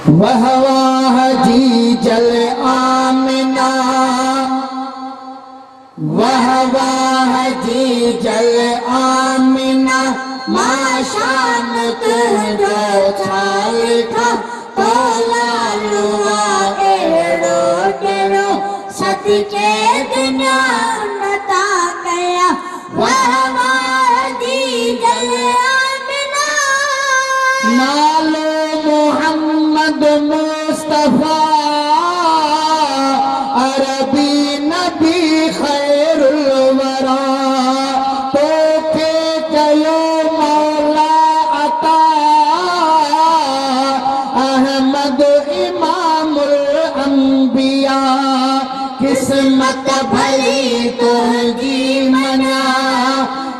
वाह वाह जी जल आमिना, वाह वाह जी जल आमिना, माशान तुझो छाल था तोला लुआ एड़ो टेड़ो सदके दुनिया उन्नता कया। वाह वाह जी जल आमिना, नालो मोहम्मद मुस्तफा अरबी नबी खैरुल वरा, तो के कयो मौला अता अहमद इमामुल अंबिया। किस्मत भली तुझी मना,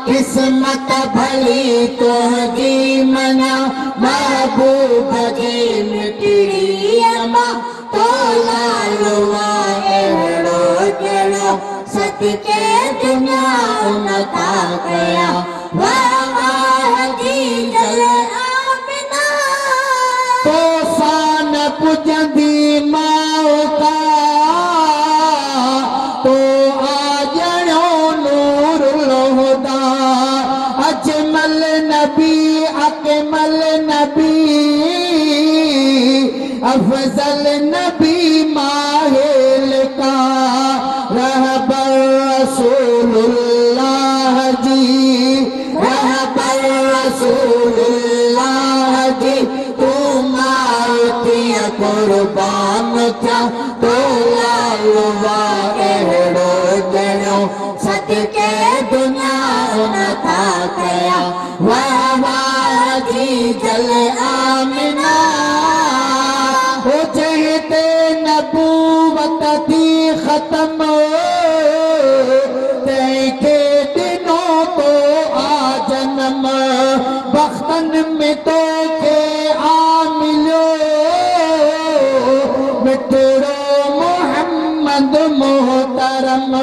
किस्मत भली तुझी मना, महबूब जी मिटड़ी अमा तोला लुआ एड़ो टेड़ो सदके दुनिया उन्नता कया। वाह वाह जी जल आमिना, तो सान पुजंदी माओ का, तो आजणो नूरुल हुदा, अजमल नबी अकमल नबी, अफजल नबी माहिल का, रहबर रसूलुल्लाह जी, रहबर रसूलुल्लाह जी, तू मारुति कुर्बान था तोला लुआ एड़ो टेड़ो सदके दुनिया उन्नता कया। वाह वाह जी जल आमिना, हो जहते नबूवत थी खत्म, तैके दिनों को आ जन्म, बख्तन में तो के आ मिलो, मिटड़ो मोहम्मद मोहतरम,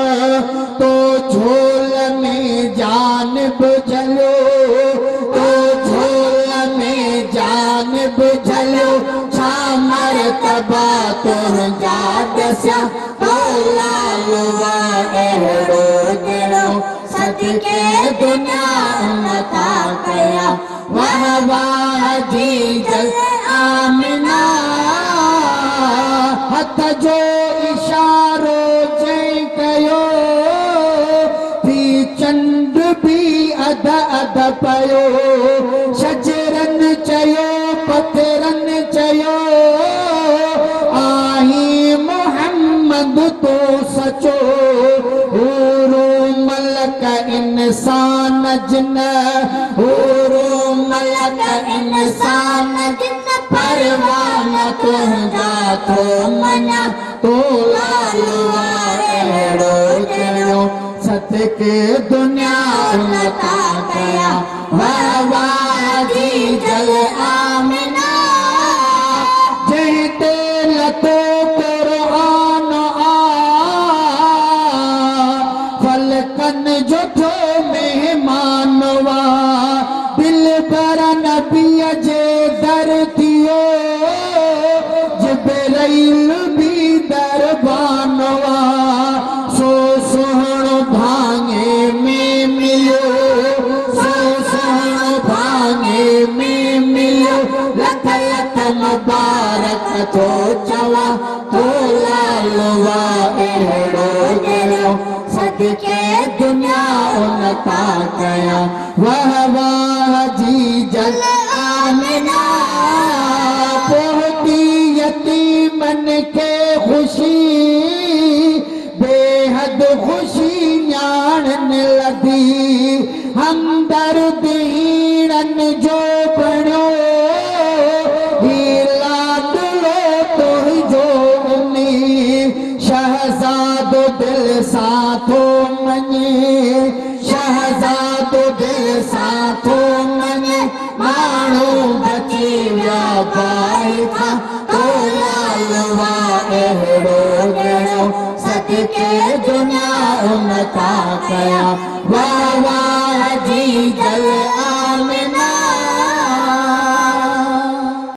तो झोल में जान बुझलो, तो झोल में जान बुझलो, छामर तबा तुर जाद सा तोला लुआ एड़ो टेड़ो सदके दुनिया उन्नता कया। वाह वाह जी जल आमिना, हथ जो इशारो जय कयो, थी चंड भी अध अध पयो, शजरन चयो पत्थरन चयो, आही मोहम्मद तो सचो, हूरो मलक इंसान जिन, हूरो मलक इंसान जिन, परवान तुझा तो मना तोला लुआ एड़ो टेड़ो सदके दुनिया उन्नता कया। वाह वाह जी जल आमिना, जहते लतो कुरआन आ, फलकन जो थो मेहमानवा, दिल बर नबी जे दर थियो, जिब्राइल भी दरबानवा, सो सोहणो भांगे में मिलो, सो सोहणो भांगे में मिलो, लख लख मुबारक थो चवा तोला लुआ एड़ो टेड़ो सदके दुनिया उन्नता कया। वाह वाह जी जल आमिना, पहुंची यतीमन के खुशी, बेहद खुशी ஞாन लदी, हमदर्द हीरन जो बणो, हीला दुलो तो जो उनी, शहजादो दिल साथो मने, शहजादो दिल साथो मने, माण्हू बची विया भाई था तोला लुआ एड़ो टेड़ो सदके दुनिया उन्नता कया। वाह वाह जी जल